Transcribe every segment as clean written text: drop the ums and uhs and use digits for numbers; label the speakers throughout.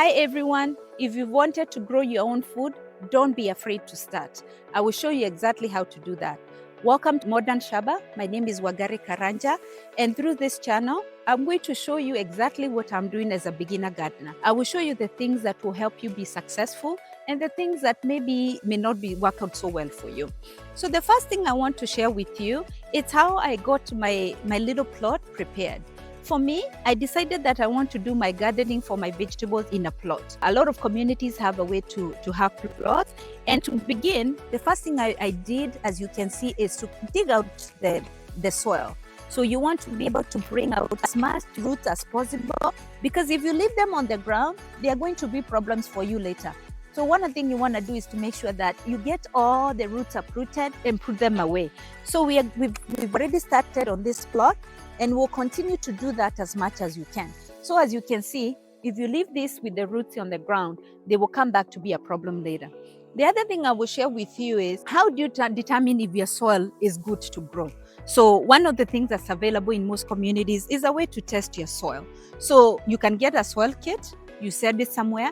Speaker 1: Hi everyone, if you wanted to grow your own food, don't be afraid to start. I will show you exactly how to do that. Welcome to Modern Shaba. My name is Wagari Karanja, and through this channel, I'm going to show you exactly what I'm doing as a beginner gardener. I will show you the things that will help you be successful and the things that maybe may not be work out so well for you. So the first thing I want to share with you is how I got my little plot prepared. For me, I decided that I want to do my gardening for my vegetables in a plot. A lot of communities have a way to have plots. And to begin, the first thing I did, as you can see, is to dig out the soil. So you want to be able to bring out as much roots as possible, because if you leave them on the ground, they are going to be problems for you later. So one thing you want to do is to make sure that you get all the roots uprooted and put them away. So we've already started on this plot, and we'll continue to do that as much as you can. So as you can see, if you leave this with the roots on the ground, they will come back to be a problem later. The other thing I will share with you is how do you determine if your soil is good to grow? So one of the things that's available in most communities is a way to test your soil. So you can get a soil kit, you send it somewhere,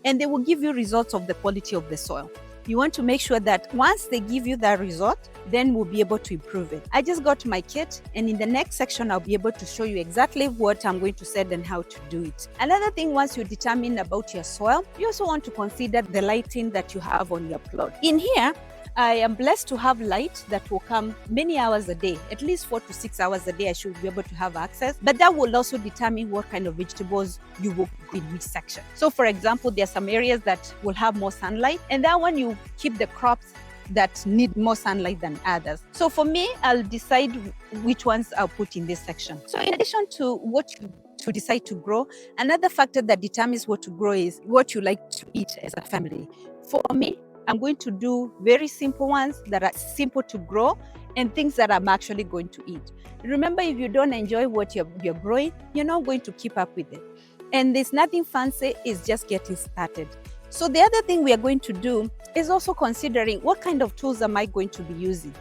Speaker 1: and they will give you results of the quality of the soil. You want to make sure that once they give you that result, then we'll be able to improve it. I just got my kit, and in the next section, I'll be able to show you exactly what I'm going to say and how to do it. Another thing, once you determine about your soil, you also want to consider the lighting that you have on your plot. In here, I am blessed to have light that will come many hours a day, at least 4 to 6 hours a day. I should be able to have access, but that will also determine what kind of vegetables you will in which section. So for example, there are some areas that will have more sunlight, and that one you keep the crops that need more sunlight than others. So for me, I'll decide which ones I'll put in this section. So in addition to what you to decide to grow, another factor that determines what to grow is what you like to eat as a family. For me, I'm going to do very simple ones that are simple to grow and things that I'm actually going to eat. Remember, if you don't enjoy what you're growing, you're not going to keep up with it. And there's nothing fancy, it's just getting started. So the other thing we are going to do is also considering what kind of tools am I going to be using.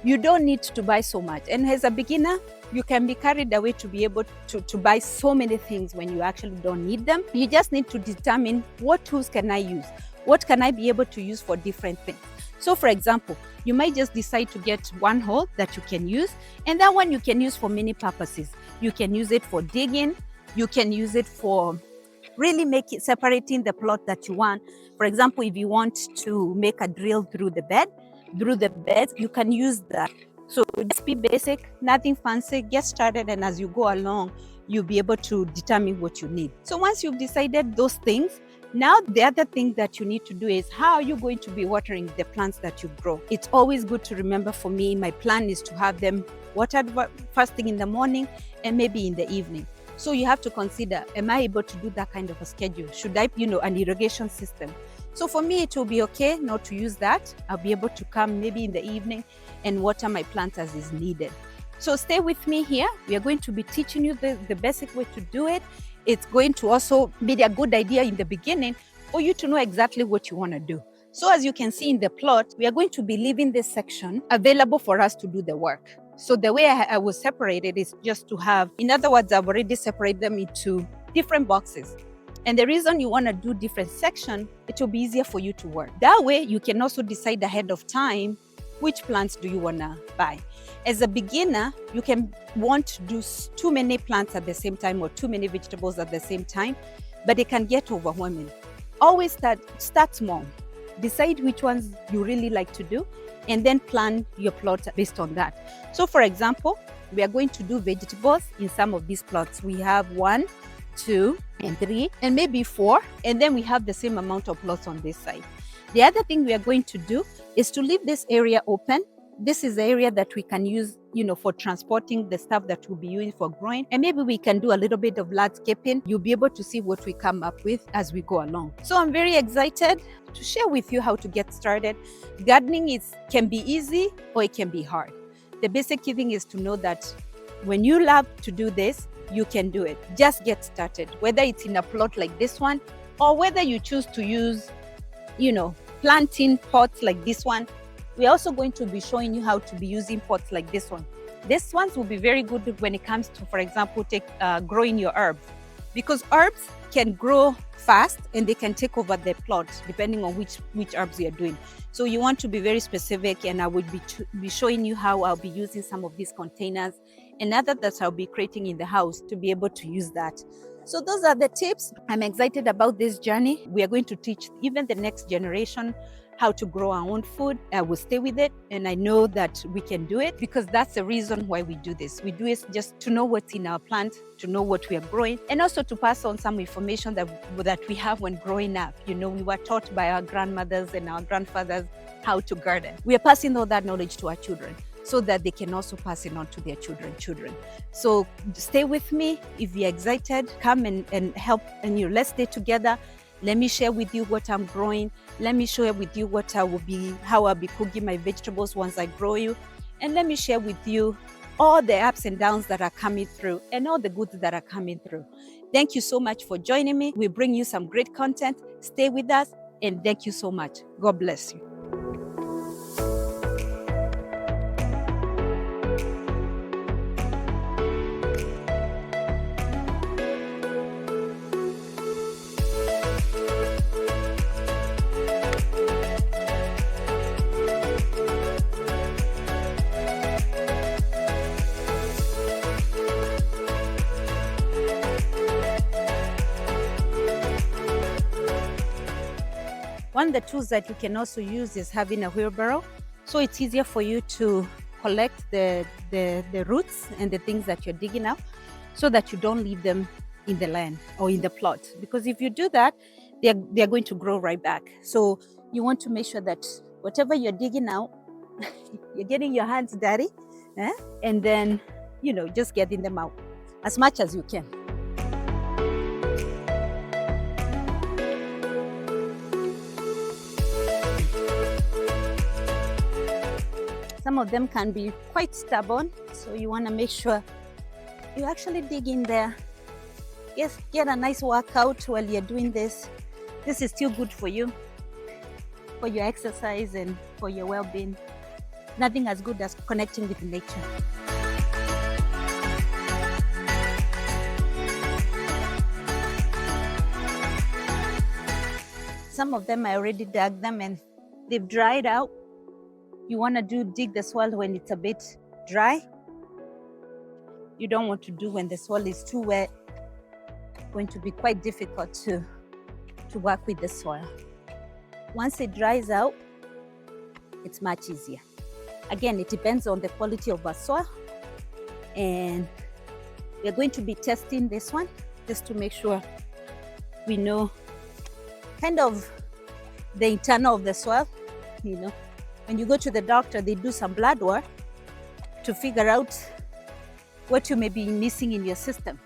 Speaker 1: You don't need to buy so much. And as a beginner, you can be carried away to be able to buy so many things when you actually don't need them. You just need to determine what tools can I use? What can I be able to use for different things? So for example, you might just decide to get one hoe that you can use, and that one you can use for many purposes. You can use it for digging, you can use it for really separating the plot that you want. For example, if you want to make a drill through the bed, you can use that. So just be basic, nothing fancy, get started, and as you go along, you'll be able to determine what you need. So once you've decided those things, now the other thing that you need to do is how are you going to be watering the plants that you grow? It's always good to remember, for me, my plan is to have them watered first thing in the morning and maybe in the evening. So you have to consider, am I able to do that kind of a schedule? Should I, an irrigation system? So for me, it will be okay not to use that. I'll be able to come maybe in the evening and water my plants as is needed. So stay with me here. We are going to be teaching you the basic way to do it. It's going to also be a good idea in the beginning for you to know exactly what you want to do. So as you can see in the plot, we are going to be leaving this section available for us to do the work. So the way I will separate it is just to have, in other words, I've already separated them into different boxes. And the reason you want to do different sections, it will be easier for you to work. That way, you can also decide ahead of time which plants do you want to buy. As a beginner, you can want to do too many plants at the same time or too many vegetables at the same time, but it can get overwhelming. Always start small. Decide which ones you really like to do, and then plan your plot based on that. So for example, we are going to do vegetables in some of these plots. We have 1, 2, and 3, and maybe 4, and then we have the same amount of plots on this side. The other thing we are going to do is to leave this area open. This is the area that we can use, for transporting the stuff that we'll be using for growing. And maybe we can do a little bit of landscaping. You'll be able to see what we come up with as we go along. So I'm very excited to share with you how to get started. Gardening can be easy or it can be hard. The basic thing is to know that when you love to do this, you can do it. Just get started, whether it's in a plot like this one, or whether you choose to use, planting pots like this one. We're also going to be showing you how to be using pots like this one. These ones will be very good when it comes to, for example, growing your herbs. because herbs can grow fast and they can take over the plot depending on which herbs you're doing. So you want to be very specific, and I would be showing you how I'll be using some of these containers and other that I'll be creating in the house to be able to use that. So those are the tips. I'm excited about this journey. We are going to teach even the next generation how to grow our own food. I will stay with it, and I know that we can do it, because that's the reason why we do this. We do it just to know what's in our plant, to know what we are growing, and also to pass on some information that we have when growing up. You know, we were taught by our grandmothers and our grandfathers how to garden. We are passing all that knowledge to our children, so that they can also pass it on to their children. So stay with me. If you're excited, come and help, and let's stay together. Let me share with you what I'm growing. Let me share with you how I'll be cooking my vegetables once I grow you. And let me share with you all the ups and downs that are coming through and all the goods that are coming through. Thank you so much for joining me. We bring you some great content. Stay with us, and thank you so much. God bless you. One of the tools that you can also use is having a wheelbarrow. So it's easier for you to collect the roots and the things that you're digging out, so that you don't leave them in the land or in the plot. Because if you do that, they're going to grow right back. So you want to make sure that whatever you're digging out, you're getting your hands dirty, and then, just getting them out as much as you can. Some of them can be quite stubborn, so you want to make sure you actually dig in there. Yes, get a nice workout while you're doing this. This is still good for you, for your exercise and for your well-being. Nothing as good as connecting with nature. Some of them I already dug them and they've dried out. You want to dig the soil when it's a bit dry. You don't want to do when the soil is too wet. It's going to be quite difficult to work with the soil. Once it dries out, it's much easier. Again, it depends on the quality of our soil. And we're going to be testing this one just to make sure we know kind of the internal of the soil. When you go to the doctor, they do some blood work to figure out what you may be missing in your system.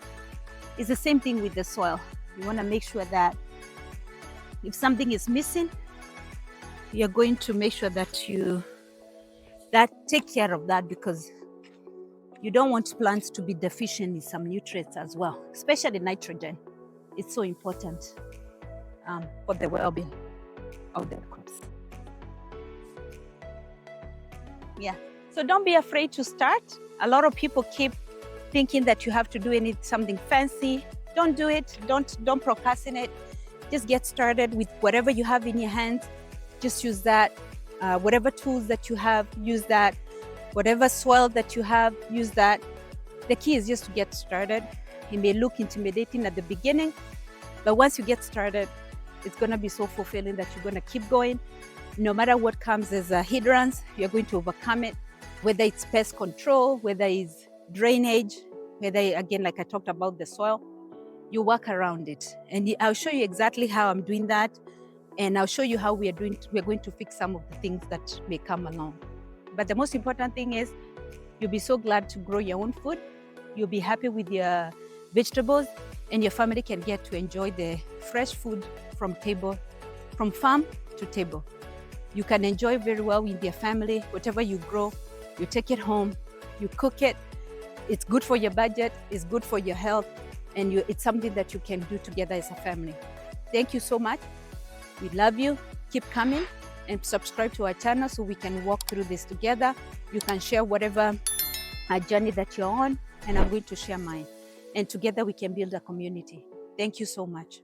Speaker 1: It's the same thing with the soil. You want to make sure that if something is missing, you're going to make sure that you take care of that, because you don't want plants to be deficient in some nutrients as well, especially nitrogen. It's so important for the well-being of the crops. Yeah, so don't be afraid to start. A lot of people keep thinking that you have to do something fancy. Don't do it. Don't procrastinate. Just get started with whatever you have in your hands. Just use that. Whatever tools that you have, use that. Whatever soil that you have, use that. The key is just to get started. It may look intimidating at the beginning, but once you get started, it's going to be so fulfilling that you're going to keep going. No matter what comes as hindrance, you're going to overcome it, whether it's pest control, whether it's drainage, whether, again, like I talked about the soil, you work around it. And I'll show you exactly how I'm doing that. And I'll show you how we're going to fix some of the things that may come along. But the most important thing is you'll be so glad to grow your own food. You'll be happy with your vegetables, and your family can get to enjoy the fresh food from farm to table. You can enjoy very well with your family. Whatever you grow, you take it home, you cook it. It's good for your budget, it's good for your health, and it's something that you can do together as a family. Thank you so much. We love you. Keep coming and subscribe to our channel so we can walk through this together. You can share whatever journey that you're on, and I'm going to share mine. And together we can build a community. Thank you so much.